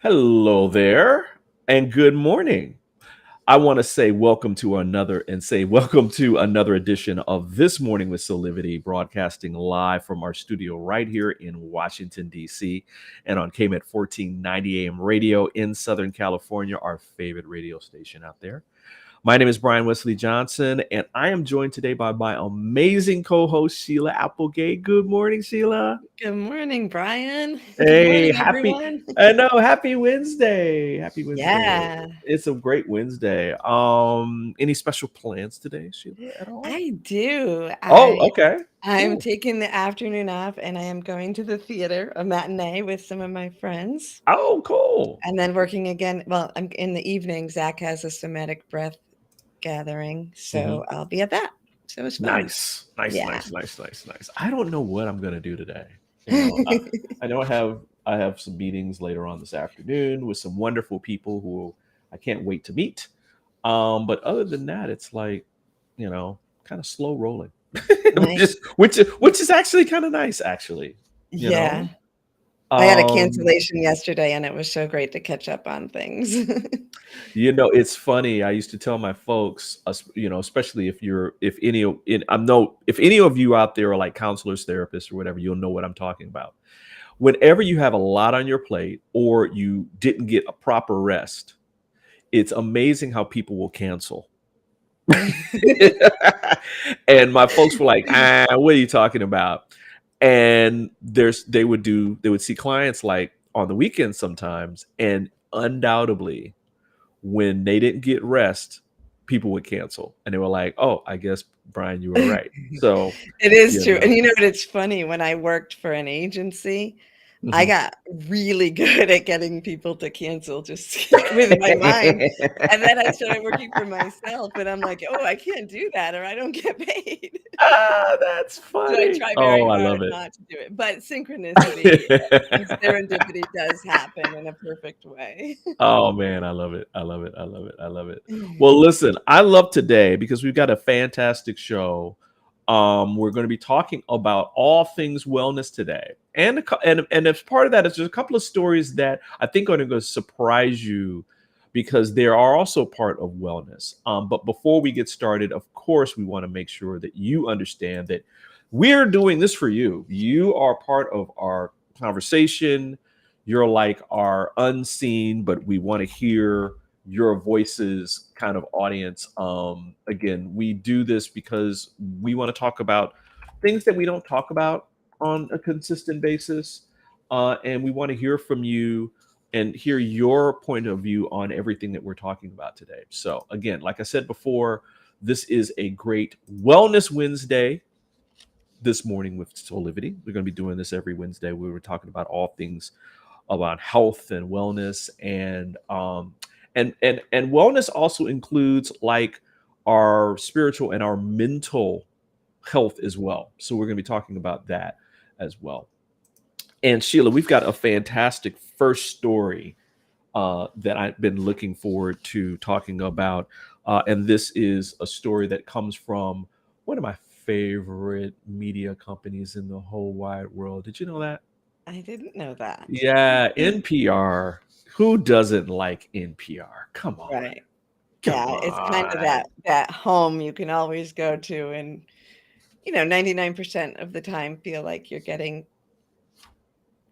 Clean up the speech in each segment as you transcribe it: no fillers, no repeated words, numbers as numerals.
Hello there, and good morning. I want to say welcome to another edition of This Morning with Soulivity, broadcasting live from our studio right here in Washington, D.C., and on KMET 1490 AM radio in Southern California, our favorite radio station out there. My name is Brian Westley Johnson, and I am joined today by my amazing co-host, Sheila Applegate. Good morning, Sheila. Good morning, Brian. Hey, Good morning, happy everyone. happy Wednesday. Happy Wednesday. Yeah, It's a great Wednesday. Any special plans today, Sheila, at all? I do. Okay. I'm Cool. taking the afternoon off and I am going to the theater, a matinee with some of my friends, Oh, cool. and then working again. Well, I'm in the evening. Zach has a somatic breath gathering, so I'll be at that. So it's fun. Nice. Yeah. Nice. I don't know what I'm gonna do today. I know I have some meetings later on this afternoon with some wonderful people who I can't wait to meet. But other than that, it's like, kind of slow rolling. Nice. which is actually kind of nice, actually. You Yeah. know? I had a Um, cancellation yesterday and it was so great to catch up on things. it's funny. I used to tell my folks, especially if any of you out there are like counselors, therapists, or whatever, you'll know what I'm talking about. Whenever you have a lot on your plate or you didn't get a proper rest, it's amazing how people will cancel. And my folks were like, what are you talking about? And they would see clients like on the weekends sometimes, and undoubtedly when they didn't get rest, people would cancel. And they were like, oh, I guess, Brian, you were right. So It is true. And you know what? It's funny. When I worked for an agency, I got really good at getting people to cancel just with my mind. And then I started working for myself, and I'm like, oh, I can't do that or I don't get paid. That's So I funny. try very I hard love it. not to do it. But synchronicity and serendipity does happen in a perfect way. Oh man, I love it. Well, listen, I love today because we've got a fantastic show. We're going to be talking about all things wellness today, and as part of that, is just a couple of stories that I think are going to surprise you because they are also part of wellness. But before we get started, of course, we want to make sure that you understand that we're doing this for you. You are part of our conversation. You're like our unseen, but we want to hear your voices kind of audience. Again, we do this because we want to talk about things that we don't talk about on a consistent basis. And we want to hear from you and hear your point of view on everything that we're talking about today. So again, like I said before, this is a great Wellness Wednesday this morning with Soulivity. We're going to be doing this every Wednesday. We were talking about all things about health and wellness, and wellness also includes like our spiritual and our mental health as well. So we're going to be talking about that as well. And Sheila, we've got a fantastic first story that I've been looking forward to talking about, and this is a story that comes from one of my favorite media companies in the whole wide world. Did you know that? I didn't know that. Yeah, NPR. Who doesn't like NPR? Come on. Right. Come Yeah, it's kind of that home you can always go to, and 99% of the time feel like you're getting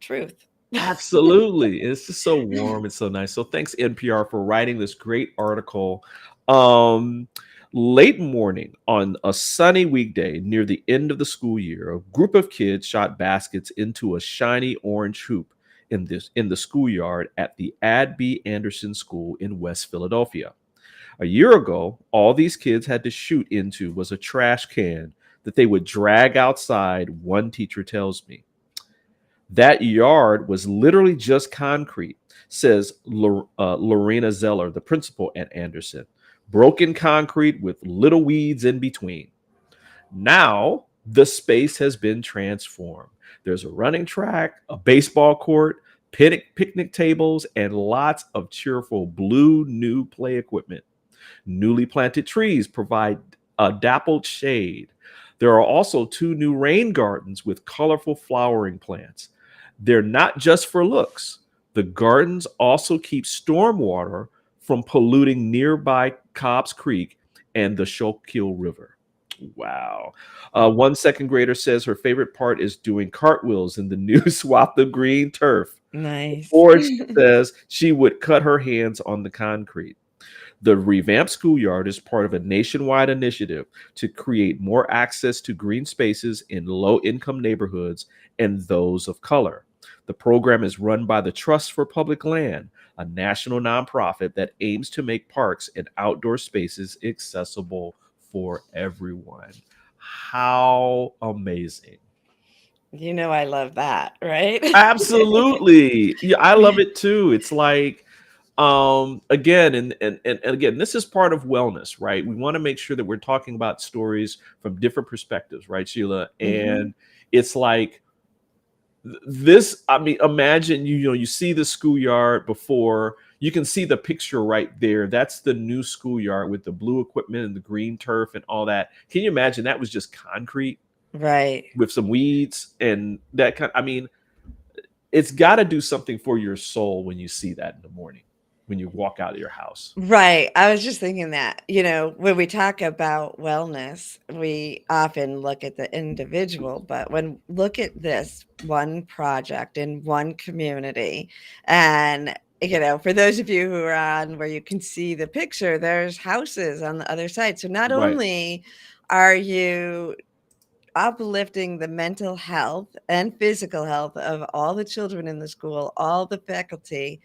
truth. Absolutely. It's just so warm. It's so nice. So thanks, NPR, for writing this great article. Late morning on a sunny weekday near the end of the school year, a group of kids shot baskets into a shiny orange hoop in the schoolyard at the Adby Anderson School in West Philadelphia. A year ago, all these kids had to shoot into was a trash can that they would drag outside, one teacher tells me. That yard was literally just concrete, says Lorena Zeller, the principal at Anderson. Broken concrete with little weeds in between. Now the space has been transformed. There's a running track, a baseball court, picnic tables, and lots of cheerful blue new play equipment. Newly planted trees provide a dappled shade. There are also two new rain gardens with colorful flowering plants. They're not just for looks. The gardens also keep stormwater from polluting nearby Cobb's Creek and the Schuylkill River. Wow. One second grader says her favorite part is doing cartwheels in the new swath of green turf. Nice. Or she says she would cut her hands on the concrete. The revamped schoolyard is part of a nationwide initiative to create more access to green spaces in low income neighborhoods and those of color. The program is run by the Trust for Public Land, a national nonprofit that aims to make parks and outdoor spaces accessible for everyone. How amazing. You know, I love that, right? Absolutely. Yeah, I love it too. It's like, again, and again, this is part of wellness, right? We want to make sure that we're talking about stories from different perspectives, right, Sheila? Mhm. And it's like this, I mean, imagine you see the schoolyard before, you can see the picture right there. That's the new schoolyard with the blue equipment and the green turf and all that. Can you imagine that was just concrete Right. with some weeds and that kind? I mean, it's got to do something for your soul when you see that in the morning, when you walk out of your house. Right. I was just thinking that, you know, when we talk about wellness, we often look at the individual, but when look at this one project in one community, and you know, for those of you who are on where you can see the picture, there's houses on the other side. So not Right, only are you uplifting the mental health and physical health of all the children in the school, all the faculty,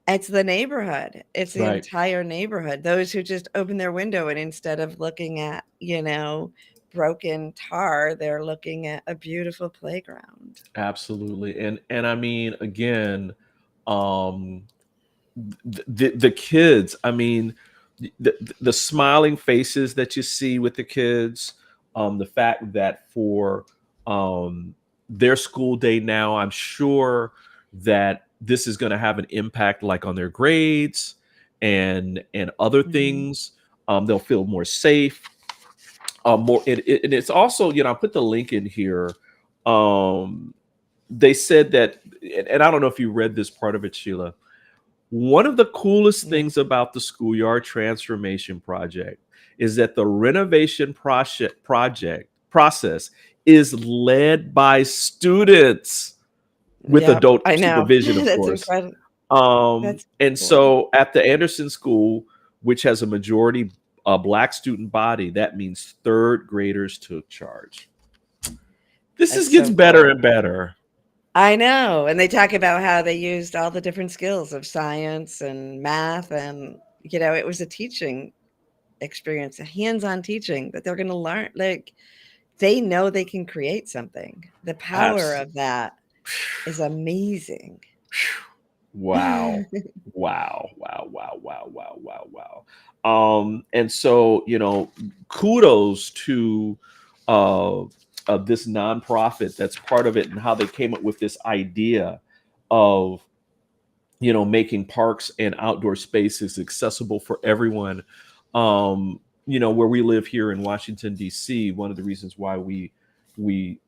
it's the neighborhood. It's the right. entire neighborhood. Those who just open their window and instead of looking at, you know, broken tar, they're looking at a beautiful playground. Absolutely. And I mean, again, um, the kids, I mean, the smiling faces that you see with the kids, the fact that for their school day now, I'm sure that this is going to have an impact like on their grades and other Mhm. things. They'll feel more safe. More and it's also, I put the link in here. Um, they said that, and I don't know if you read this part of it, Sheila. One of the coolest Yeah. things about the schoolyard transformation project is that the renovation project process is led by students with Yep. adult I know. supervision, of That's course. incredible. That's And cool. so at the Anderson School, which has a majority Black student body, that means third graders took charge. This That's is gets so better cool. and better. I know. And they talk about how they used all the different skills of science and math and you know, it was a teaching experience, a hands-on teaching that they're going to learn. Like they know they can create something. The power Abs- of that is amazing. Wow. Wow. Wow. Wow. Wow. Wow. Wow. Wow. And so, kudos to uh, this nonprofit that's part of it and how they came up with this idea of, making parks and outdoor spaces accessible for everyone. Where we live here in Washington, D.C., one of the reasons why we live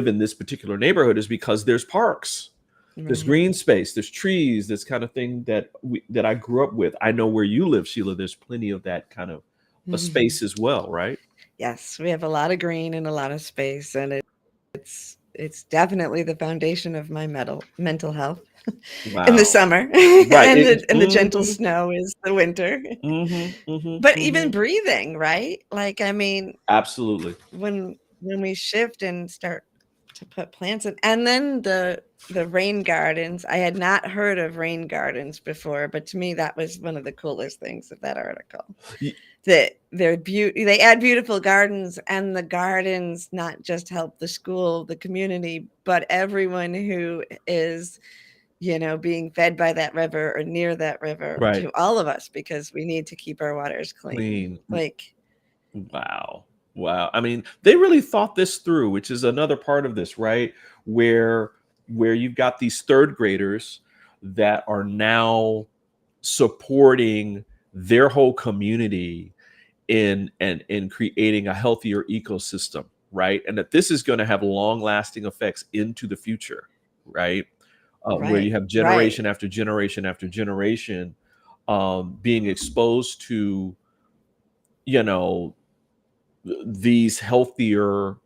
in this particular neighborhood is because there's parks, there's Right. green space, there's trees, this kind of thing that I grew up with. I know where you live, Sheila. There's plenty of that kind of a Mhm. space as well, right? Yes, we have a lot of green and a lot of space, and it's definitely the foundation of my mental health in the Wow. summer, Right. and the gentle snow is the winter. But even Mhm. breathing, right? Like, I mean, Absolutely. when we shift and start to put plants in. And then the rain gardens. I had not heard of rain gardens before, but to me that was one of the coolest things of that article. That they add beautiful gardens, and the gardens not just help the school, the community, but everyone who is, being fed by that river or near that river, Right. to all of us, because we need to keep our waters clean. Like, wow. I mean, they really thought this through, which is another part of this, right? Where you've got these third graders that are now supporting their whole community in creating a healthier ecosystem, right? And that this is going to have long-lasting effects into the future, right? Where you have generation after generation after generation being exposed to, these healthier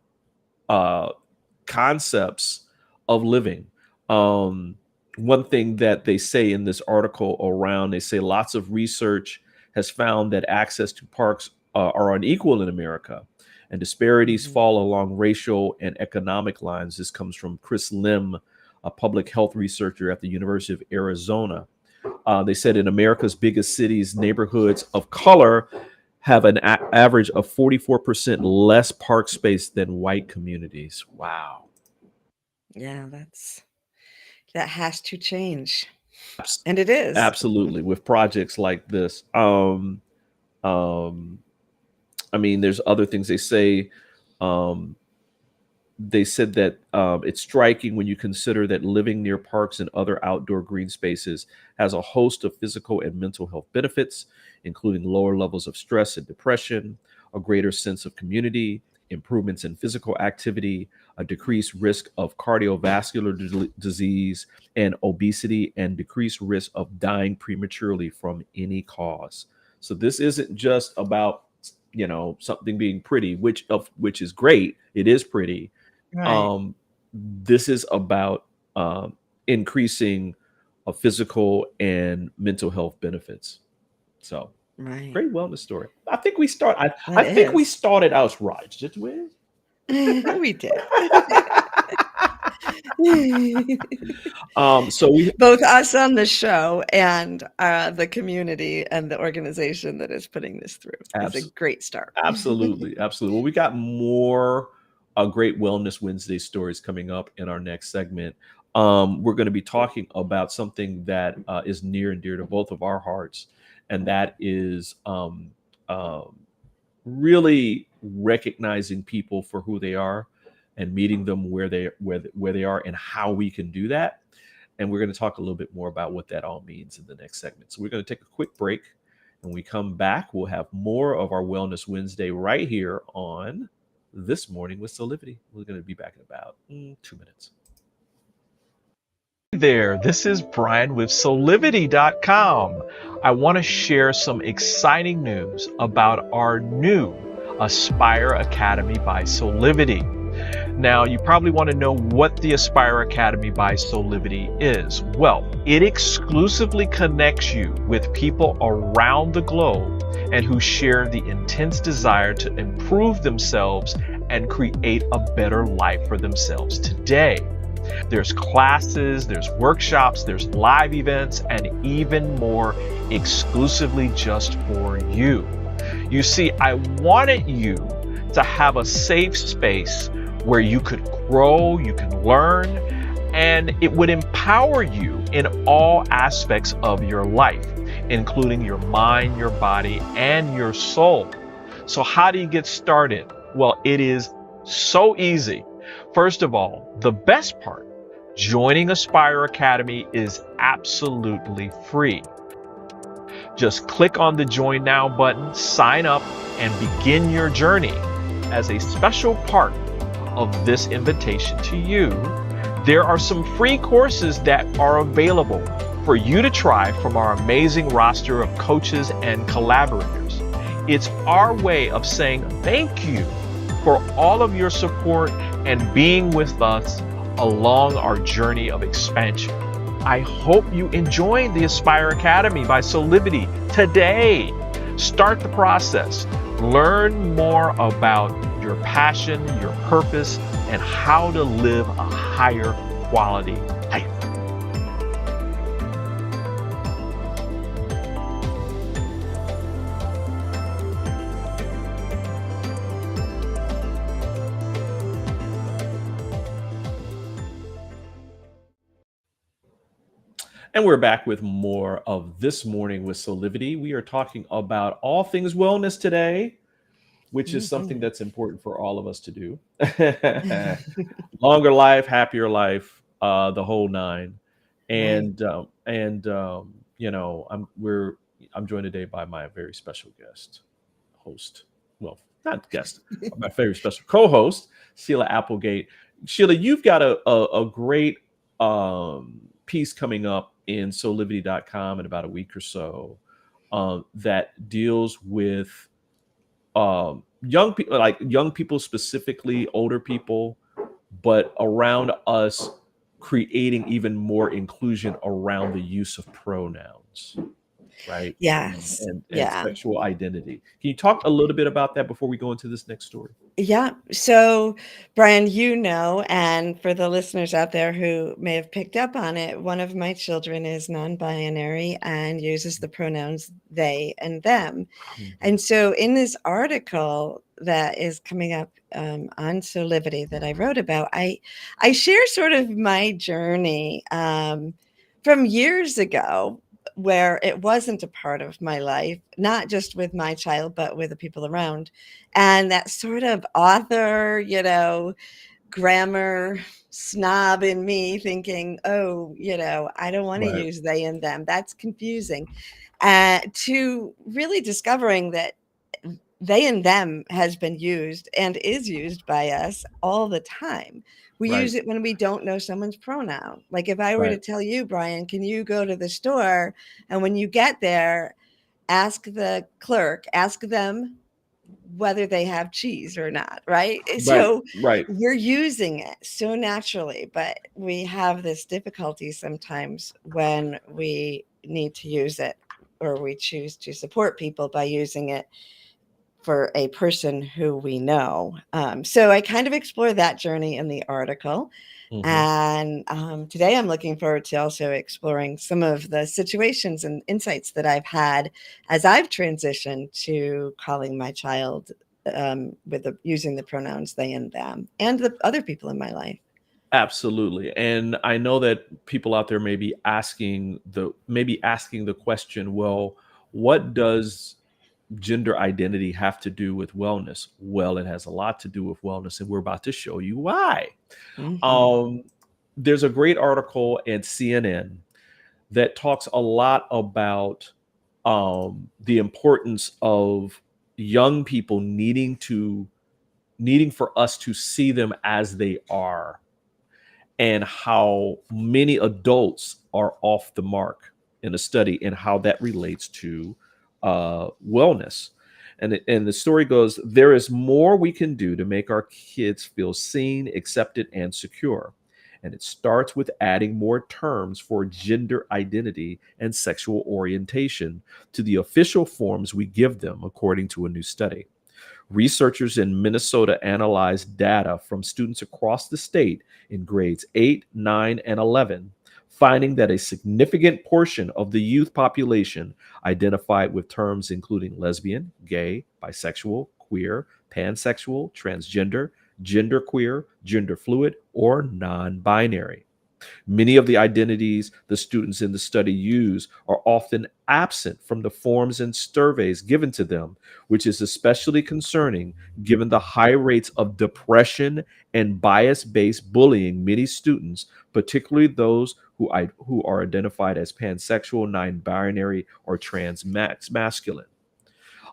concepts of living. One thing that they say in this article they say lots of research has found that access to parks are unequal in America, and disparities fall along racial and economic lines. This comes from Chris Lim, a public health researcher at the University of Arizona. They said in America's biggest cities, neighborhoods of color have an average of 44% less park space than white communities. Wow. Yeah, that has to change. And it is. Absolutely. With projects like this. I mean, there's other things they say. They said that it's striking when you consider that living near parks and other outdoor green spaces has a host of physical and mental health benefits, including lower levels of stress and depression, a greater sense of community, improvements in physical activity, a decreased risk of cardiovascular disease and obesity, and decreased risk of dying prematurely from any cause. So this isn't just about, something being pretty, which is great. It is pretty. Right. This is about increasing physical and mental health benefits. So great wellness story. I think we started out right, did we? We did. So we both us on the show and the community and the organization that is putting this through. It's a great start. Absolutely. Well, we got more great Wellness Wednesday stories coming up in our next segment. We're going to be talking about something that is near and dear to both of our hearts, and that is really recognizing people for who they are and meeting them where they are and how we can do that. And we're going to talk a little bit more about what that all means in the next segment. So we're going to take a quick break. When we come back, we'll have more of our Wellness Wednesday right here on This Morning with Soulivity. We're going to be back in about 2 minutes. Hey there, this is Brian with Soulivity.com. I want to share some exciting news about our new Aspire Academy by Soulivity. Now, you probably want to know what the Aspire Academy by Soulivity is. Well, it exclusively connects you with people around the globe and who share the intense desire to improve themselves and create a better life for themselves today. There's classes, there's workshops, there's live events, and even more exclusively just for you. You see, I wanted you to have a safe space where you could grow, you can learn, and it would empower you in all aspects of your life, including your mind, your body, and your soul. So how do you get started? Well, it is so easy. First of all, the best part, joining Aspire Academy is absolutely free. Just click on the Join Now button, sign up, and begin your journey. As a special part of this invitation to you, there are some free courses that are available for you to try from our amazing roster of coaches and collaborators. It's our way of saying thank you for all of your support and being with us along our journey of expansion. I hope you enjoy the Aspire Academy by Soulivity today. Start the process. Learn more about your passion, your purpose, and how to live a higher quality life. And we're back with more of This Morning with Soulivity. We are talking about all things wellness today, which is something Mhm. that's important for all of us to do. Longer life, happier life, the whole nine. Right. I'm joined today by my very special guest host. Well, not guest, my very special co-host, Sheila Applegate. Sheila, you've got a great piece coming up in soulivity.com in about a week or so that deals with young people specifically, older people, but around us creating even more inclusion around the use of pronouns, right? Yes. And Yeah. sexual identity. Can you talk a little bit about that before we go into this next story? Yeah. So, Brian, and for the listeners out there who may have picked up on it, one of my children is non-binary and uses the pronouns they and them. Mhm. And so in this article that is coming up on Soulivity that I wrote about, I share sort of my journey from years ago where it wasn't a part of my life, not just with my child, but with the people around. And that sort of author, grammar snob in me thinking, oh, I don't want to Right, use they and them. That's confusing. To really discovering that they and them has been used and is used by us all the time. We right, use it when we don't know someone's pronoun. Like if I were to right, tell you, Brian, can you go to the store? And when you get there, ask the clerk, ask them whether they have cheese or not, right? right, So right, we're using it so naturally, but we have this difficulty sometimes when we need to use it or we choose to support people by using it for a person who we know. So I kind of explore that journey in the article. hmm, And today I'm looking forward to also exploring some of the situations and insights that I've had as I've transitioned to calling my child using the pronouns they and them and the other people in my life. absolutely. And I know that people out there may be asking the question, well, what does gender identity have to do with wellness? Well, it has a lot to do with wellness, and we're about to show you why. Mhm. Um, there's a great article at CNN that talks a lot about the importance of young people needing for us to see them as they are, and how many adults are off the mark in a study, and how that relates to wellness. And the story goes, there is more we can do to make our kids feel seen, accepted, and secure. And it starts with adding more terms for gender identity and sexual orientation to the official forms we give them, according to a new study. Researchers in Minnesota analyzed data from students across the state in grades 8, 9, and 11, finding that a significant portion of the youth population identified with terms including lesbian, gay, bisexual, queer, pansexual, transgender, genderqueer, gender fluid, or non binary. Many of the identities the students in the study use are often absent from the forms and surveys given to them, which is especially concerning given the high rates of depression and bias based bullying many students, particularly those who are identified as pansexual, non binary, or trans masculine.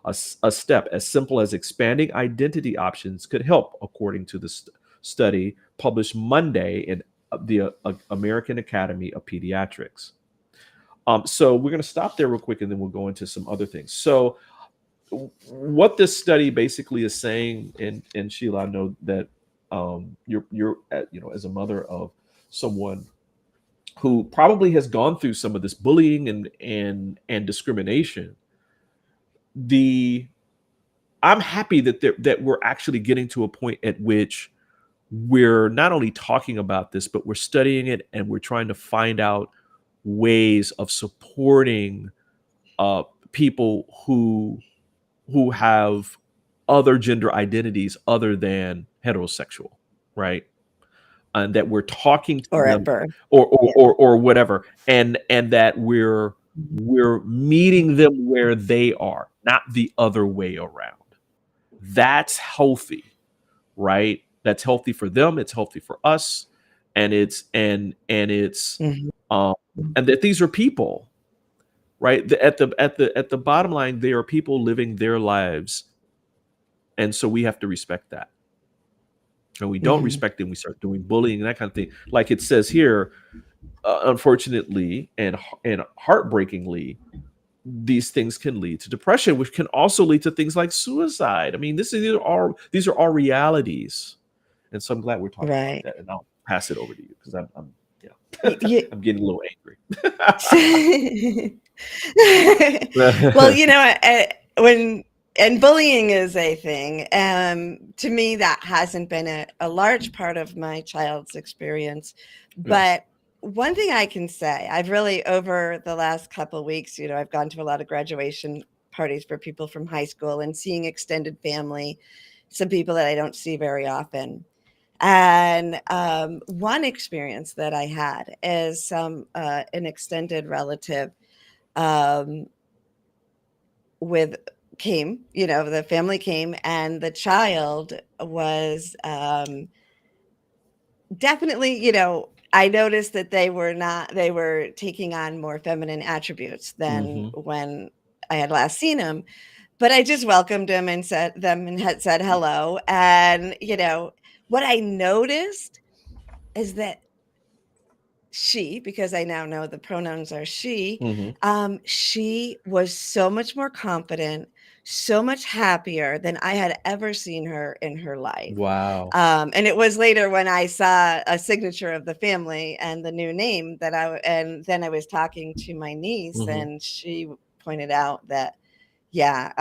A step as simple as expanding identity options could help, according to the study published Monday in the American Academy of Pediatrics. So we're going to stop there real quick, and then we'll go into some other things. So what this study basically is saying, and Sheila, I know that as a mother of someone who probably has gone through some of this bullying and discrimination, the I'm happy that we're actually getting to a point at which we're not only talking about this, but we're studying it, and we're trying to find out ways of supporting people who have other gender identities other than heterosexual, right? And that we're talking to Or at them, birth. Yeah. or whatever, and that we're meeting them where they are, not the other way around. That's healthy, right? That's healthy for them. It's healthy for us, and it's Mhm. um, and that these are people, right? At the bottom line, they are people living their lives, and so we have to respect that. And we don't Mhm. respect them, we start doing bullying and that kind of thing. Like it says here, unfortunately and heartbreakingly, these things can lead to depression, which can also lead to things like suicide. I mean, these are all realities, and so I'm glad we're talking about Right. that. And I'll pass it over to you because I'm Y yeah, y I'm getting a little angry. Well, when and bullying is a thing. To me, that hasn't been a large part of my child's experience. Yes. But one thing I can say, I've really, over the last couple weeks, I've gone to a lot of graduation parties for people from high school and seeing extended family, some people that I don't see very often. And one experience that I had is an extended relative um, with the family came, and the child was definitely, I noticed that they were taking on more feminine attributes than Hmm. when I had last seen them. But I just welcomed them and had said hello. And, what I noticed is that because I now know the pronouns are Hmm. she was so much more confident, so much happier than I had ever seen her in her life. Wow. And it was later when I saw a signature of the family and the new name and then I was talking to my niece, Hmm. and she pointed out that, yeah,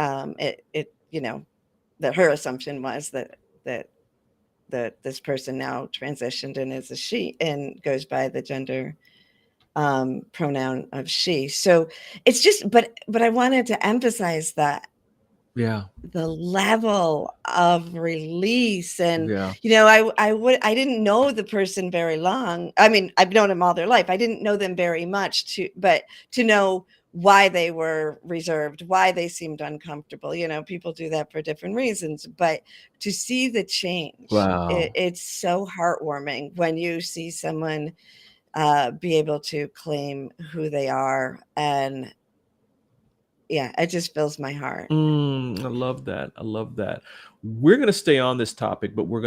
that her assumption was that this person now transitioned and is a she and goes by the gender pronoun of she. So it's just, but I wanted to emphasize that Yeah. the level of release. And Yeah. I didn't know the person very long. I mean, I've known them all their life. I didn't know them very much, but to know why they were reserved, why they seemed uncomfortable. People do that for different reasons, but to see the change, Wow. it's so heartwarming when you see someone be able to claim who they are. And yeah, it just fills my heart. I love that. I love that. We're going to stay on this topic, but we're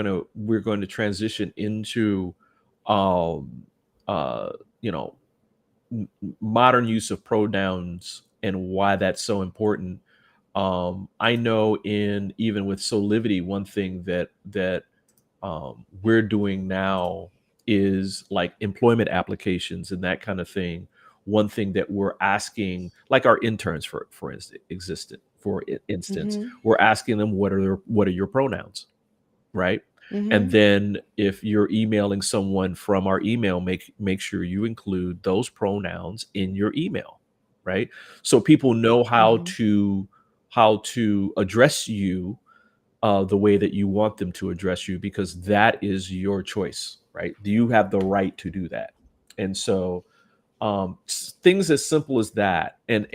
going to transition into, um, you know, modern use of pronouns and why that's so important. I know in even with Soulivity, one thing that we're doing now is like employment applications and that kind of thing. One thing that we're asking, like our interns, for instance, Mhm. we're asking them what are your pronouns, right? And Mhm. then if you're emailing someone from our email, make sure you include those pronouns in your email, right? So people know Mhm. how to address you the way that you want them to address you, because that is your choice, right? Do you have the right to do that? And so things as simple as that. And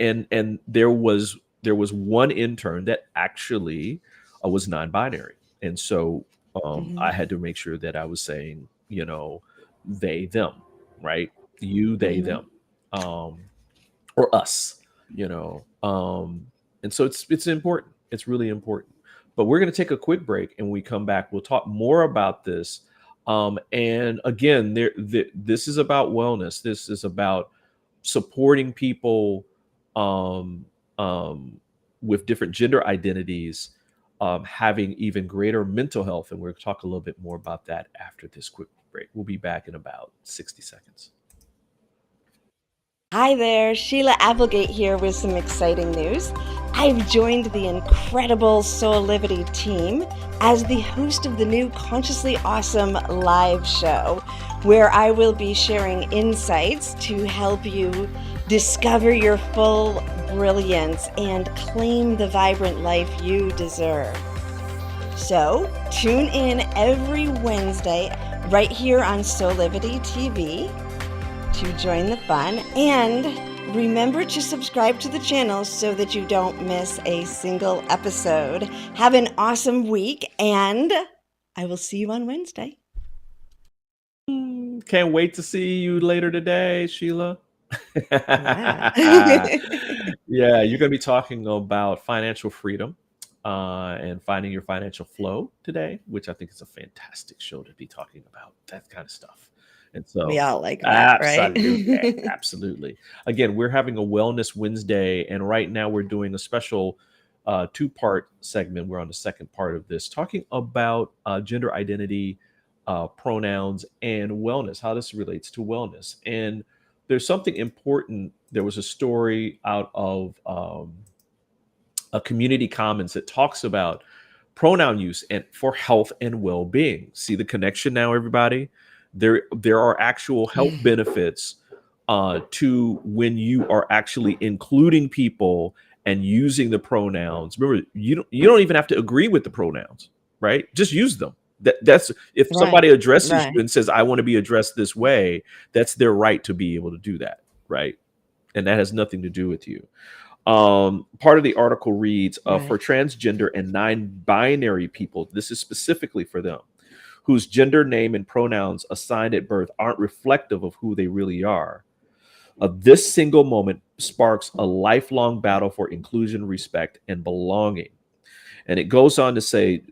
there was one intern that actually was non-binary, and so I Mhm. had to make sure that I was saying, they them, right? You, they, Mhm. them, or us, and so it's important. It's really important. But we're going to take a quick break, and when we come back, we'll talk more about this. And again, this is about wellness. This is about supporting people um, um, with different gender identities, having even greater mental health. And we'll talk a little bit more about that after this quick break. We'll be back in about 60 seconds. Hi there, Sheila Applegate here with some exciting news. I've joined the incredible Soulivity team as the host of the new Consciously Awesome live show, where I will be sharing insights to help you discover your full brilliance and claim the vibrant life you deserve. So tune in every Wednesday right here on Soulivity TV to join the fun, and remember to subscribe to the channel so that you don't miss a single episode. Have an awesome week, and I will see you on Wednesday. Can't wait to see you later today, Sheila. Yeah. Yeah, you're going to be talking about financial freedom and finding your financial flow today, which I think is a fantastic show to be talking about that kind of stuff. And We so, all like that, right? absolutely, absolutely. Again, we're having a Wellness Wednesday, and right now we're doing a special two-part segment. We're on the second part of this, talking about gender identity, pronouns, and wellness, how this relates to wellness. And there's something important. There was a story out of a community commons that talks about pronoun use and for health and well-being. See the connection now, everybody? There are actual health benefits to when you are actually including people and using the pronouns. Remember, you don't even have to agree with the pronouns, right? Just use them. That's if Right, somebody addresses right. you and says, "I want to be addressed this way," that's their right to be able to do that, right? And that has nothing to do with you. Part of the article reads Right. for transgender and non-binary people, this is specifically for them, whose gender, name, and pronouns assigned at birth aren't reflective of who they really are. This single moment sparks a lifelong battle for inclusion, respect, and belonging. And it goes on to say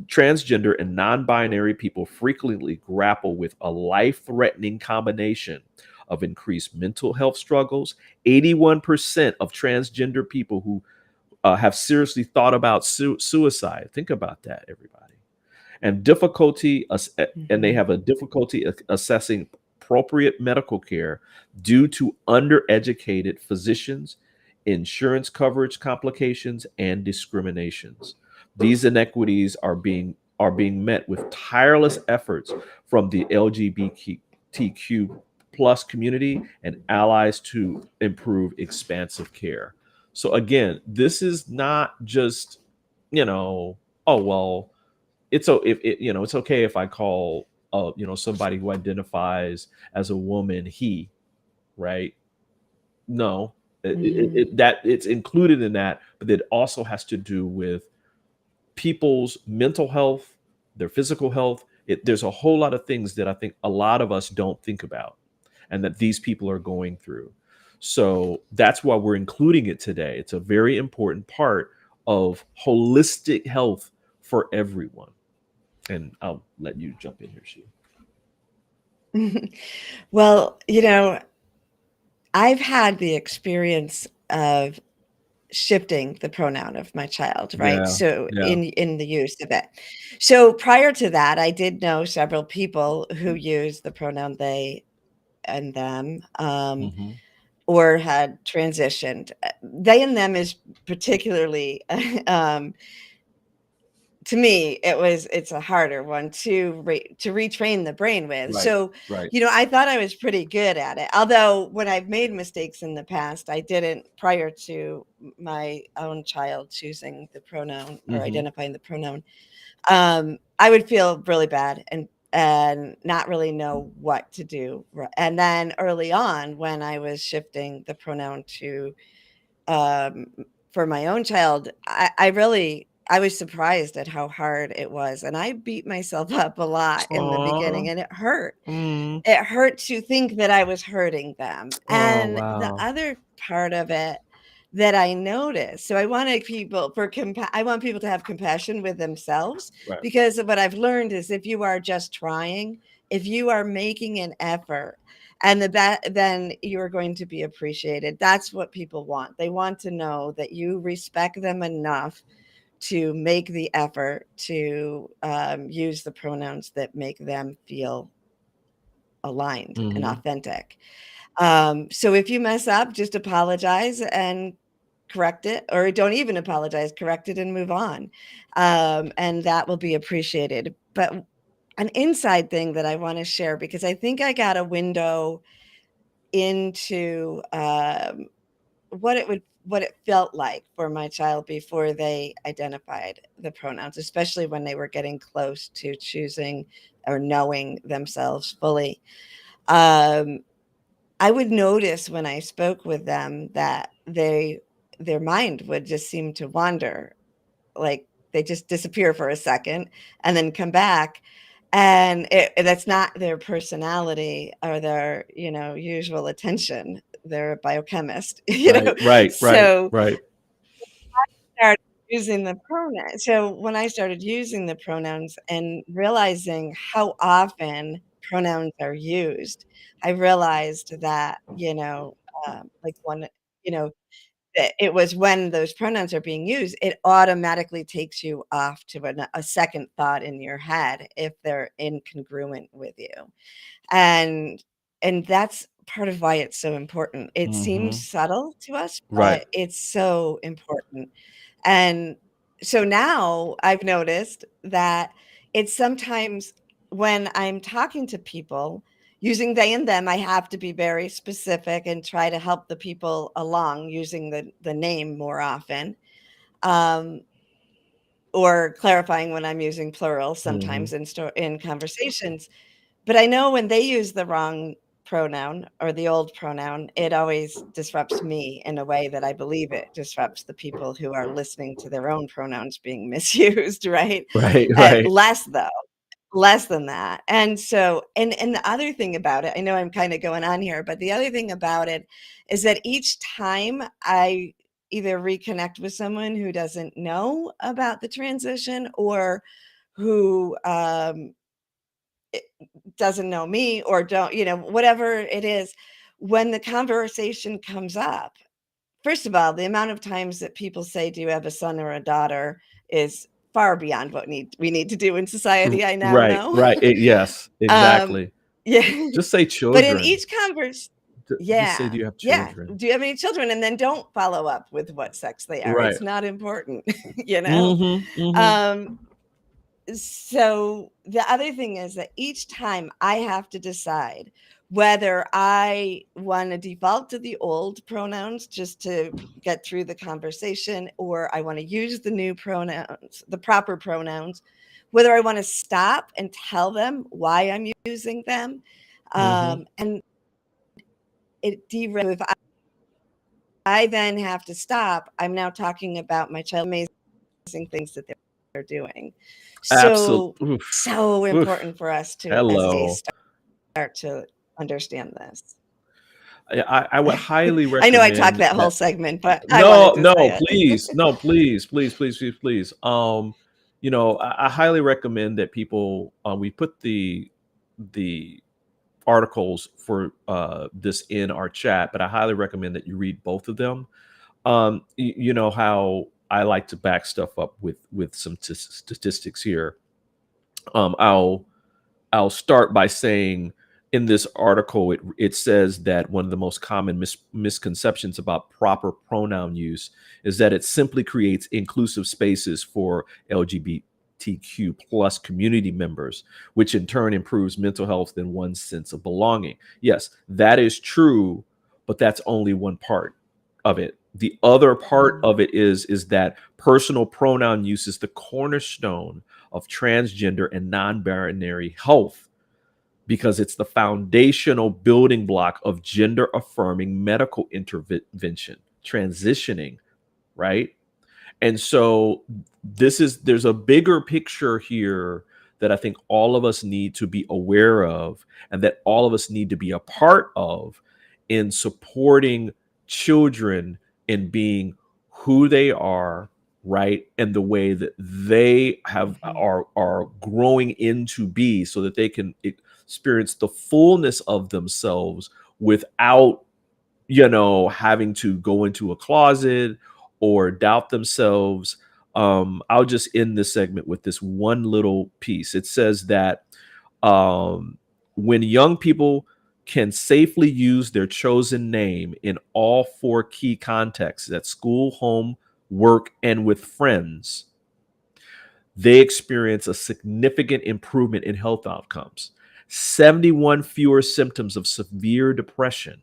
transgender and non-binary people frequently grapple with a life-threatening combination of increased mental health struggles. 81% of transgender people who have seriously thought about suicide. Think about that, everybody. And and they Mhm. have a difficulty assessing appropriate medical care due to undereducated physicians, insurance coverage complications, and discriminations. These inequities are being met with tireless efforts from the LGBTQ plus community and allies to improve expansive care. So again, this is not just, oh well, if it, it's okay if I call somebody who identifies as a woman he, right? No, Mhm. that it's included in that, but it also has to do with people's mental health, their physical health. There's a whole lot of things that I think a lot of us don't think about, and that these people are going through. So that's why we're including it today. It's a very important part of holistic health for everyone. And I'll let you jump in here, Sheila. Well, I've had the experience of shifting the pronoun of my child, right? Yeah, So yeah. in the use of it. So prior to that, I did know several people who used the pronoun they and them, Mhm. or had transitioned. They and them is particularly um, to me, it's a harder one to retrain the brain with. Right, So, right. I thought I was pretty good at it. Although when I've made mistakes in the past, I didn't prior to my own child choosing the pronoun or Mhm. identifying the pronoun. I would feel really bad and not really know what to do. And then early on, when I was shifting the pronoun to um, for my own child, I was surprised at how hard it was, and I beat myself up a lot in the Aw. beginning, and it hurt. Mm. It hurt to think that I was hurting them. Oh, And the wow. other part of it that I noticed, so I want people to have compassion with themselves, Right. because what I've learned is if you are just trying, if you are making an effort, then you're going to be appreciated. That's what people want. They want to know that you respect them enough to make the effort to use the pronouns that make them feel aligned and Mhm. authentic. So if you mess up, just apologize and correct it, or don't even apologize, correct it and move on. And that will be appreciated. But an inside thing that I want to share, because I think I got a window into what it felt like for my child before they identified the pronouns, especially when they were getting close to choosing or knowing themselves fully. Um, I would notice when I spoke with them that their mind would just seem to wander, like they just disappear for a second and then come back. And that's not their personality or their, usual attention. They're a biochemist, Right, right, right, So right. started using the pronouns. So when I started using the pronouns and realizing how often pronouns are used, I realized that, like one, you know, that it was when those pronouns are being used, it automatically takes you off to a second thought in your head if they're incongruent with you. And that's part of why it's so important. It seems Mhm. subtle to us, Right. but it's so important. And so now I've noticed that it's sometimes when I'm talking to people using they and them, I have to be very specific and try to help the people along using the name more often. Um, or clarifying when I'm using plural Mhm. sometimes in conversations. But I know when they use the wrong pronoun or the old pronoun, it always disrupts me in a way that I believe it disrupts the people who are listening to their own pronouns being misused, right? Right, right. Less though, less than that. And so, and the other thing about it, I know I'm kind of going on here, but the other thing about it is that each time I either reconnect with someone who doesn't know about the transition or who doesn't know me or don't, whatever it is, when the conversation comes up, first of all, the amount of times that people say, "Do you have a son or a daughter?" is far beyond what we need to do in society, I now Right, know. right. Yes, Um, exactly. yeah, Just say but in children. each convers Just say, yeah, "Do you have yeah. children?" Do you have any children? And then don't follow up with what sex they are. Right. It's not important, you know? Mhm, mhm. Um, so the other thing is that each time I have to decide whether I want to default to the old pronouns just to get through the conversation, or I want to use the new pronouns, the proper pronouns, whether I want to stop and tell them why I'm using them. Mhm. And it derails. If I then have to stop, I'm now talking about my child amazing things that they're doing. So, Oof, so oof. important for us to, as a Hello. start to understand this. I would highly I know I talked recommend that whole that. segment, but I No, wanted to no, say please. it. No, please, please, please, please, please. I highly recommend that people, we put the articles for this in our chat, but I highly recommend that you read both of them. You know how I like to back stuff up with some statistics here. Um, I'll I'll start by saying in this article, it says that one of the most common misconceptions about proper pronoun use is that it simply creates inclusive spaces for LGBTQ plus community members, which in turn improves mental health and one's sense of belonging. Yes, that is true, but that's only one part of it. The other part Mhm. of it is that personal pronoun use is the cornerstone of transgender and non-binary health because it's the foundational building block of gender affirming medical intervention transitioning, right? And so there's a bigger picture here that I think all of us need to be aware of and that all of us need to be a part of in supporting children in being who they are, right? And the way that they Mhm. are growing into be so that they can experience the fullness of themselves without having to go into a closet or doubt themselves. I'll just end this segment with this one little piece. It says that um, When young people can safely use their chosen name in all four key contexts at school, home, work, and with friends, they experience a significant improvement in health outcomes. 71 fewer symptoms of severe depression,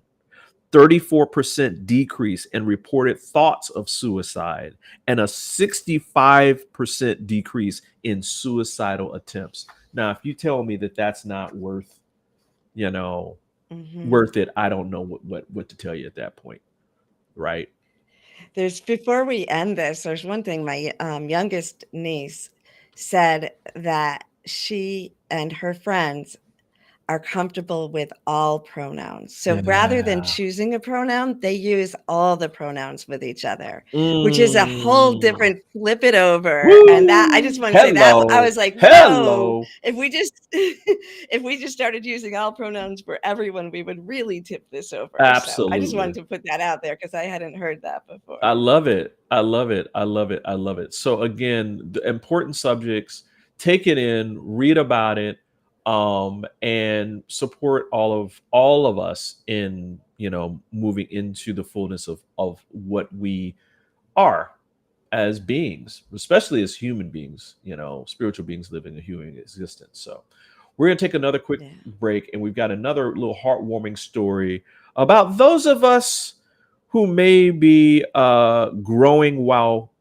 34% decrease in reported thoughts of suicide, and a 65% decrease in suicidal attempts. Now, if you tell me that that's not worth, you know, Mhm. worth it, I don't know what to tell you at that point, right? Before we end this, there's one thing my youngest niece said that she and her friends are comfortable with all pronouns. So rather than Yeah. choosing a pronoun, they use all the pronouns with each other, which is a whole Mm. different flip it over. And that I just Woo! want to say that I Hello. was like, whoa, Hello. if we just if we just started using all pronouns for everyone, we would really tip this over. So I just wanted Absolutely. to put that out there because I hadn't heard that I before. love it. I love it. I love it. I love it. So again, the important subjects, take it in, read about it, and support all of us in, moving into the fullness of what we are as beings, especially as human beings, spiritual beings living a human existence. So we're going to take another quick Yeah. break, and we've got another little heartwarming story about those of us who may be growing while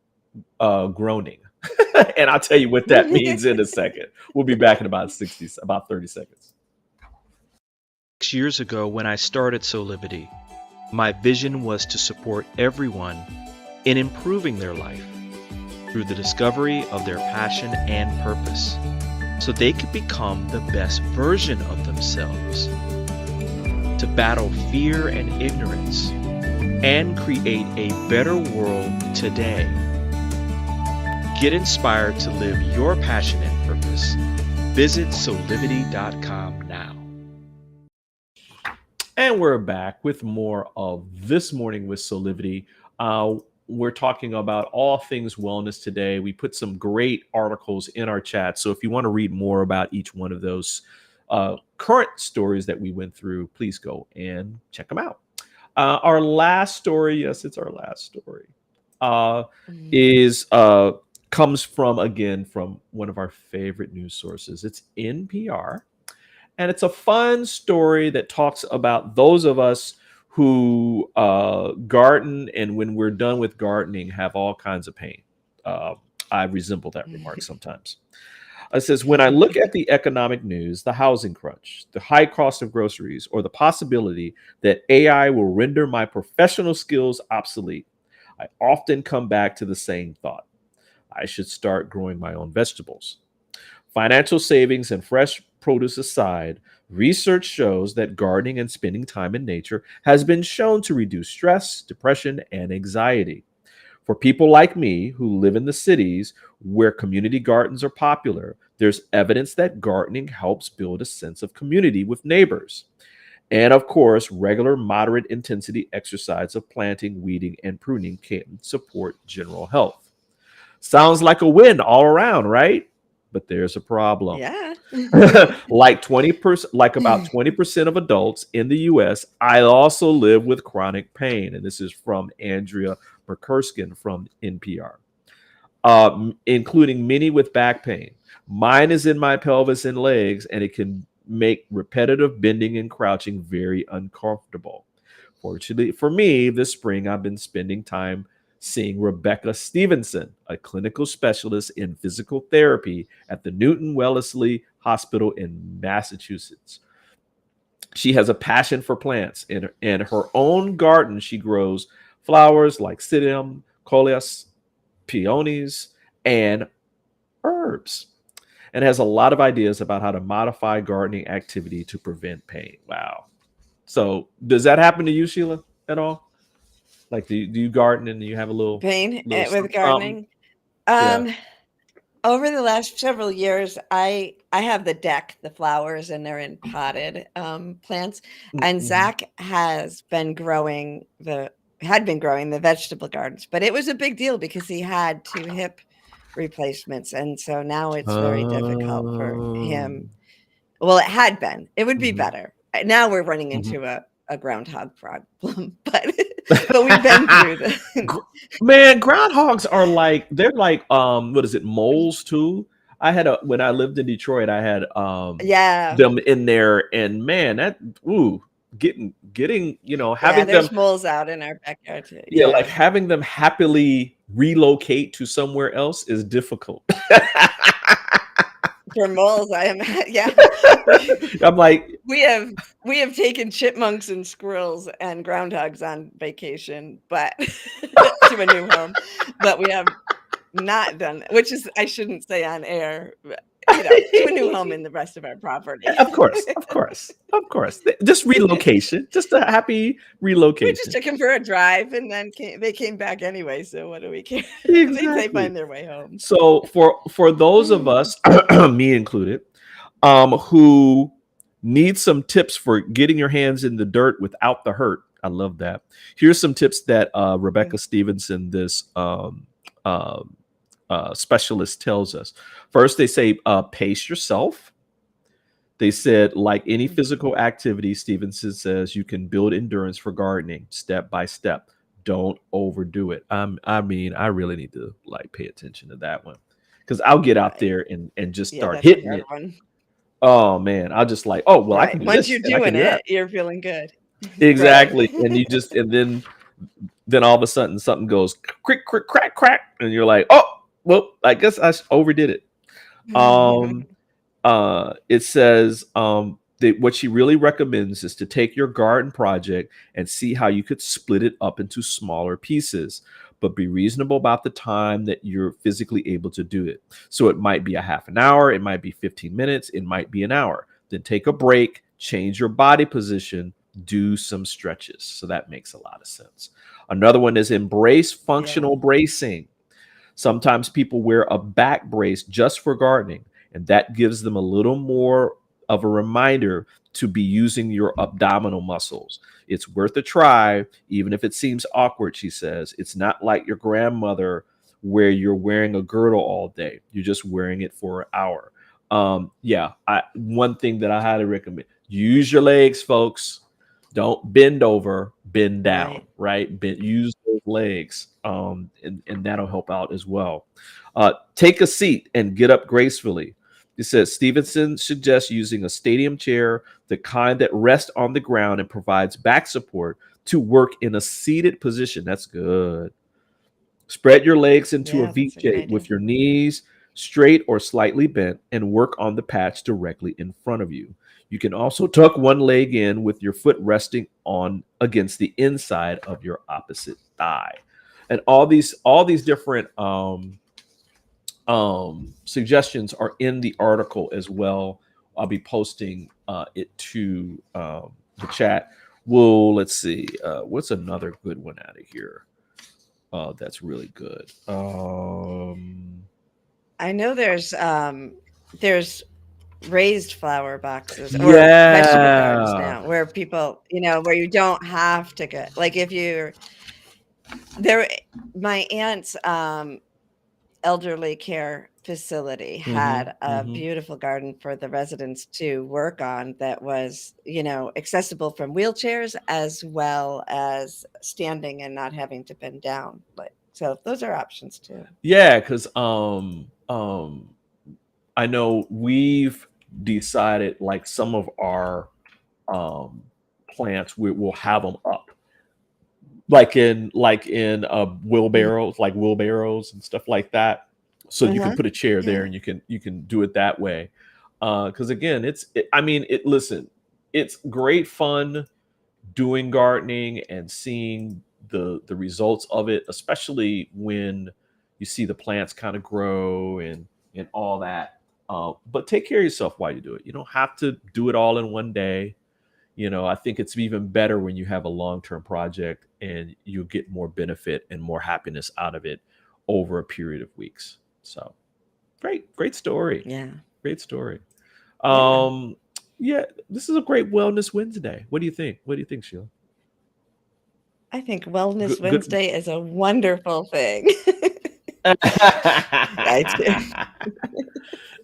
groaning. And I'll tell you what that means in a second. We'll be back in about 30 seconds. 6 years ago, when I started Soulivity, my vision was to support everyone in improving their life through the discovery of their passion and purpose, so they could become the best version of themselves, to battle fear and ignorance, and create a better world today. Get inspired to live your passion and purpose. Visit soulivity.com now. And we're back with more of This Morning with Soulivity. We're talking about all things wellness today. We put some great articles in our chat. So if you want to read more about each one of those current stories that we went through, please go and check them out. Our last story, yes, it's our last story, is comes from one of our favorite news sources. It's NPR. And it's a fun story that talks about those of us who garden, and when we're done with gardening, have all kinds of pain. Uh, I resemble that remark sometimes. It says, when I look at the economic news, the housing crunch, the high cost of groceries, or the possibility that AI will render my professional skills obsolete, I often come back to the same thought. I should start growing my own vegetables. Financial savings and fresh produce aside, research shows that gardening and spending time in nature has been shown to reduce stress, depression, and anxiety. For people like me who live in the cities where community gardens are popular, there's evidence that gardening helps build a sense of community with neighbors. And of course, regular moderate intensity exercise of planting, weeding, and pruning can support general health. Sounds like a win all around, right? But there's a problem. Yeah. Like 20%, like about 20% of adults in the US, I also live with chronic pain. And this is from Andrea McCurskin from NPR, including many with back pain. Mine is in my pelvis and legs, and it can make repetitive bending and crouching very uncomfortable. Fortunately for me, this spring I've been spending time seeing Rebecca Stevenson, a clinical specialist in physical therapy at the Newton Wellesley Hospital in Massachusetts. She has a passion for plants. In her own garden, she grows flowers like psyllium, coleus, peonies, and herbs, and has a lot of ideas about how to modify gardening activity to prevent pain. Wow. So does that happen to you, Sheila, at all? Like, do you garden and you have a Pain little with something? gardening. Yeah. Um, Over the last several years, I have the deck, the flowers, and they're in potted plants. And Mhm. Zach had been growing the vegetable gardens, but it was a big deal because he had two hip replacements, and so now it's very difficult for Oh. him Well, it had been. It would be Mhm. better. Now we're running Mhm. into a groundhog problem, but we've been through the Gr- Man, groundhogs are like they're like what is it, moles too? I had a when I lived in Detroit, I had yeah. them in there, and man, that ooh, getting Yeah, having them, there's moles out in our backyard too. yeah, like Yeah. having them happily relocate to somewhere else is difficult. For moles, I am yeah. I'm like, We have we have taken chipmunks and squirrels and groundhogs on vacation, but to a new home, but we have not done that, which is I shouldn't say on air, but, to a new home in the rest of our property. of course, of course, of course. Just relocation, just a happy We just relocation. took them for a drive and then they came back anyway, so what do we care? They Exactly. find their way home. So for those of us, me included, who need some tips for getting your hands in the dirt without the hurt, I love that. Here's some tips that Yeah. Rebecca Stevenson, this specialist, tells us. First, they say pace yourself. They said, like any physical activity, Stevenson says you can build endurance for gardening step by step. Don't overdo it. I mean, I really need to like pay attention to that one because I'll get out Right. there and just Yeah, start that's a hitting hard it. one. Oh man, I'll just like, oh well, I can Right. do Once this you're and I can doing do that. it, you're feeling good. Right. Exactly, and you just and then all of a sudden something goes crick crick crack crack, and you're like, oh well, I guess I overdid it. Um, it says that what she really recommends is to take your garden project and see how you could split it up into smaller pieces, but be reasonable about the time that you're physically able to do it. So it might be a half an hour, it might be 15 minutes, it might be an hour. Then take a break, change your body position, do some stretches. So that makes a lot of sense. Another one is embrace Yeah. functional bracing. Sometimes people wear a back brace just for gardening, and that gives them a little more of a reminder to be using your abdominal muscles. It's worth a try, even if it seems awkward, she says. It's not like your grandmother where you're wearing a girdle all day. You're just wearing it for an hour. One thing that I highly recommend, use your legs, folks. Don't bend over, bend down, right? Use those legs, and that'll help out as well. Take a seat and get up gracefully. It says Stevenson suggests using a stadium chair, the kind that rests on the ground and provides back support, to work in a seated position. That's good. Spread your legs into a Yeah, V that's a good shape idea. with your knees straight or slightly bent and work on the patch directly in front of you. You can also tuck one leg in with your foot resting on against the inside of your opposite thigh. And all these different suggestions are in the article as well. I'll be posting it to the chat. Well, let's see. What's another good one out of here? That's really good. I know there's raised flower boxes or vegetable gardens Yeah. now where people, where you don't have to get like if you're there. My aunt's elderly care facility Hmm. had a Hmm. beautiful garden for the residents to work on that was, accessible from wheelchairs as well as standing and not having to bend down. So those are options too. Yeah, because I know we've decided like some of our um, plants we'll have them up like in Mm. wheelbarrows and stuff like that, so you can Uh-huh. put a chair there Yeah. and you can do it that way. Because again, I mean, listen, it's great fun doing gardening and seeing the results of it, especially when you see the plants kind of grow and all that. But take care of yourself while you do it. You don't have to do it all in one day. I think it's even better when you have a long-term project and you get more benefit and more happiness out of it over a period of weeks. So great story. Yeah. Great story. Yeah. Um, yeah, this is a great Wellness Wednesday. What do you think? What do you think, Sheila? I think Wellness Good. Wednesday is a wonderful thing. I do.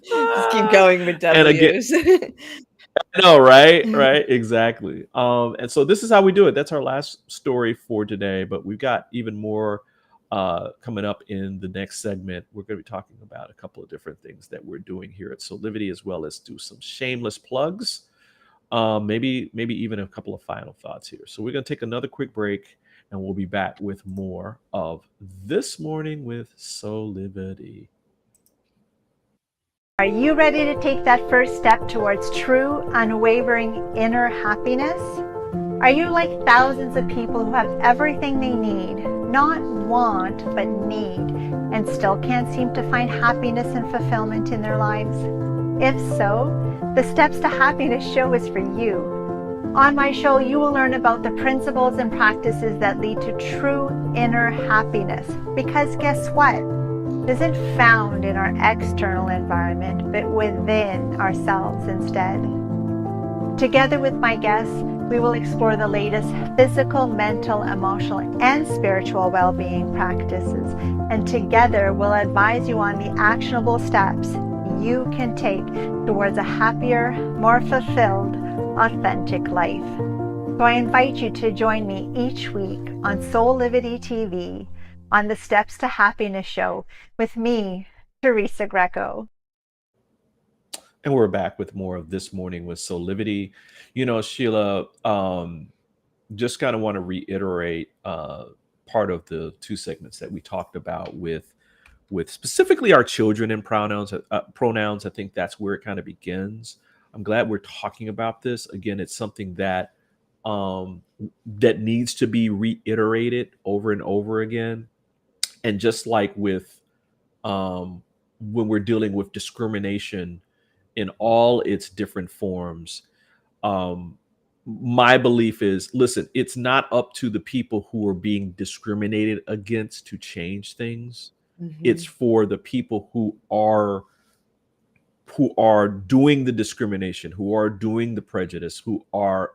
Just keep going with And again, W's. no, right, right, exactly. And so this is how we do it. That's our last story for today, but we've got even more coming up in the next segment. We're going to be talking about a couple of different things that we're doing here at Soulivity, as well as do some shameless plugs. Maybe even a couple of final thoughts here. So we're going to take another quick break, and we'll be back with more of This Morning with Soulivity. Are you ready to take that first step towards true, unwavering inner happiness? Are you like thousands of people who have everything they need, not want, but need, and still can't seem to find happiness and fulfillment in their lives? If so, the Steps to Happiness show is for you. On my show, you will learn about the principles and practices that lead to true inner happiness. Because guess what? It isn't found in our external environment, but within ourselves instead. Together with my guests, we will explore the latest physical, mental, emotional, and spiritual well-being practices. And together, we'll advise you on the actionable steps you can take towards a happier, more fulfilled, authentic life. So I invite you to join me each week on Soulivity TV on the Steps to Happiness show with me, Teresa Greco. And we're back with more of This Morning with Soulivity. You know, Sheila, just kind of want to reiterate part of the two segments that we talked about with specifically our children and pronouns. I think that's where it kind of begins. I'm glad we're talking about this. Again, it's something that that needs to be reiterated over and over again. And just like with when we're dealing with discrimination in all its different forms, my belief is, listen, it's not up to the people who are being discriminated against to change things. It's for the people who are doing the discrimination, who are doing the prejudice,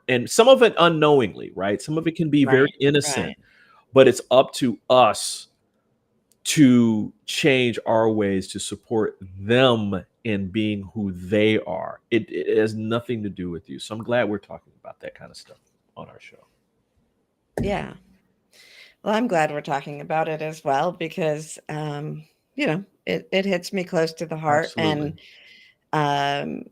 and some of it unknowingly, right? Some of it can be very innocent, but it's up to us to change our ways to support them in being who they are. It has nothing to do with you. So I'm glad we're talking about that kind of stuff on our show. Yeah. Well, I'm glad we're talking about it as well, because, it hits me close to the heart. Absolutely. And,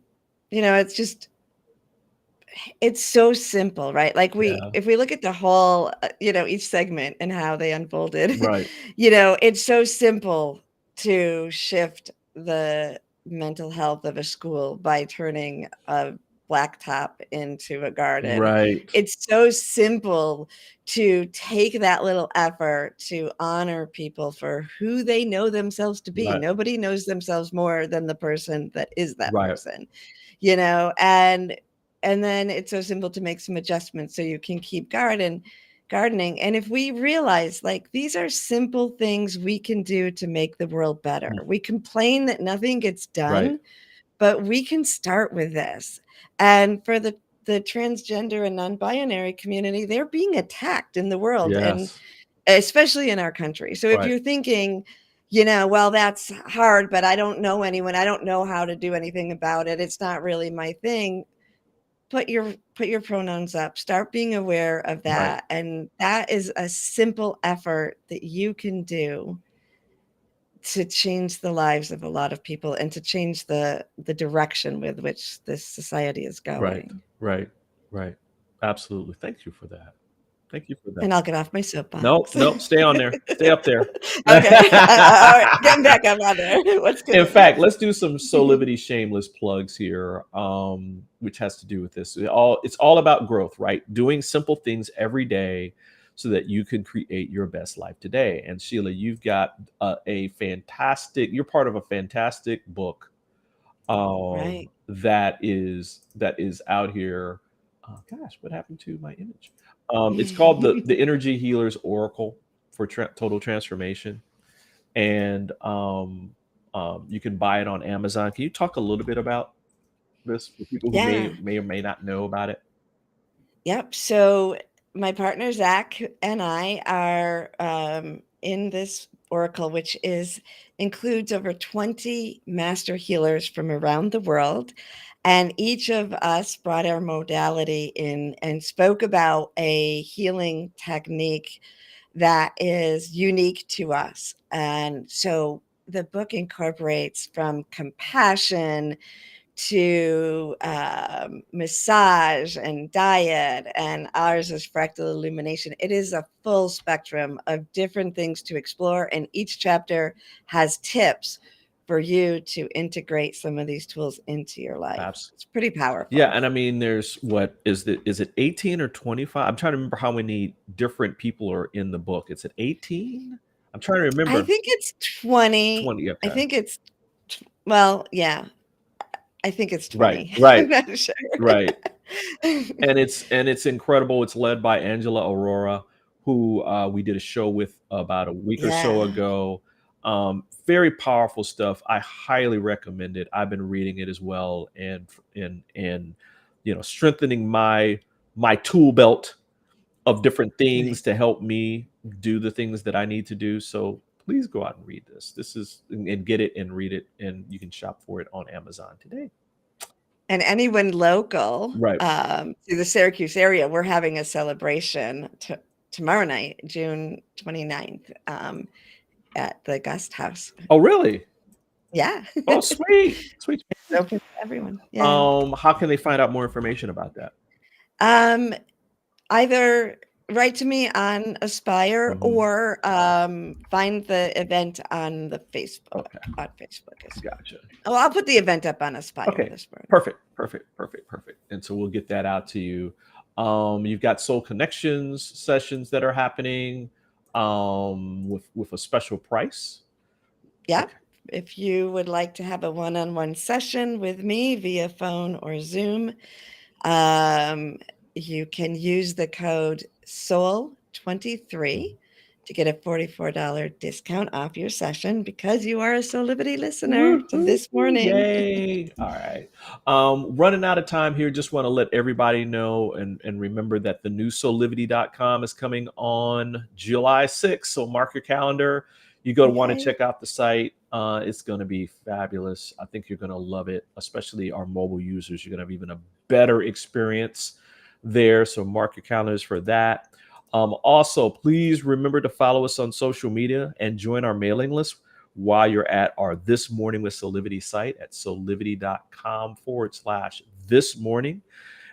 it's so simple, right? Like Yeah. if we look at the whole, each segment and how they unfolded, Right. it's so simple to shift the mental health of a school by turning a blacktop into a garden. Right. It's so simple to take that little effort to honor people for who they know themselves to be. Right. Nobody knows themselves more than the person that is that Right. person, and then it's so simple to make some adjustments so you can keep gardening. And if we realize, like, these are simple things we can do to make the world better. We complain that nothing gets done, Right. but we can start with this. And for the transgender and non-binary community, they're being attacked in the world, and Yes. especially in our country. So if Right. you're thinking, well, that's hard, but I don't know anyone, I don't know how to do anything about it, it's not really my thing. Put your pronouns up. Start being aware of Right. that. And that is a simple effort that you can do to change the lives of a lot of people and to change the direction with which this society is going. Right. Absolutely. Thank you for that. Thank you for that. And I'll get off my soapbox. Nope. Stay on there. Stay up there. Okay. All right. Getting back up on there. What's good? In fact, let's do some Soulivity shameless plugs here, which has to do with this. It's all about growth, right? Doing simple things every day so that you can create your best life today. And Sheila, you've got you're part of a fantastic book Right. that is out here. Gosh, what happened to my image? It's called the Energy Healers Oracle for Total Transformation, and you can buy it on Amazon. Can you talk a little bit about this for people who Yeah. may or may not know about it? Yep. So my partner Zach and I are in this Oracle, which includes over 20 master healers from around the world. And each of us brought our modality in and spoke about a healing technique that is unique to us. And so the book incorporates from compassion to massage and diet, and ours is fractal illumination. It is a full spectrum of different things to explore, and each chapter has tips for you to integrate some of these tools into your life. Absolutely. It's pretty powerful. Yeah, and I mean, there's is it 18 or 25? I'm trying to remember how many different people are in the book. Is it 18? I'm trying to remember. I think it's 20. 20. Okay. I think it's yeah. I think it's 20. Right. I'm not sure. Right. And it's incredible. It's led by Angela Aurora, who we did a show with about a week or so ago. Very powerful stuff. I highly recommend it. I've been reading it as well, and strengthening my tool belt of different things to help me do the things that I need to do. So please go out and read this. This is and get it and read it, and you can shop for it on Amazon today. And anyone local to the Syracuse area, we're having a celebration tomorrow night, June 29th, at the Guest House. Oh, really? Yeah. Oh, sweet. Sweet. It's open to everyone. Yeah. How can they find out more information about that? Either write to me on Aspire or find the event on the Facebook. Okay. On Facebook. Gotcha. Oh, I'll put the event up on Aspire. Okay. Perfect. And so we'll get that out to you. You've got Soul Connections sessions that are happening with a special price. Yeah. Okay. If you would like to have a one-on-one session with me via phone or Zoom, you can use the code SOUL23 to get a $44 discount off your session because you are a Soulivity listener to this morning. Yay. All right. Running out of time here. Just want to let everybody know and remember that the new Soulivity.com is coming on July 6th. So mark your calendar. You go to want to check out the site. It's going to be fabulous. I think you're going to love it, especially our mobile users. You're going to have even a better experience there. So mark your calendars for that. Also, please remember to follow us on social media and join our mailing list while you're at our This Morning with Soulivity site at soulivity.com/this morning.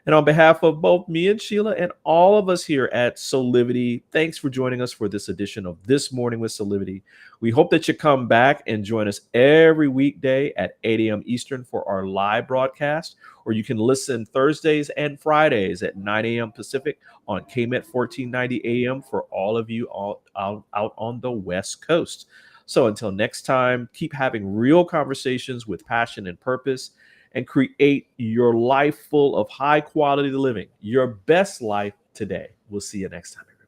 And on behalf of both me and Sheila and all of us here at Soulivity, thanks for joining us for this edition of This Morning with Soulivity. We hope that you come back and join us every weekday at 8 a.m. Eastern for our live broadcast, or you can listen Thursdays and Fridays at 9 a.m. Pacific on KMET 1490 AM for all of you out on the West Coast. So until next time, keep having real conversations with passion and purpose, and create your life full of high quality living, your best life today. We'll see you next time, everybody.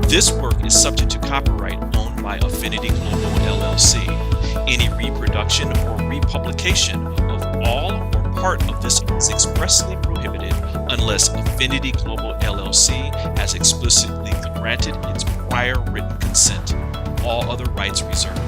This work is subject to copyright owned by Affinity Global LLC. Any reproduction or republication of all or part of this is expressly prohibited unless Affinity Global LLC has explicitly granted its prior written consent. All other rights reserved.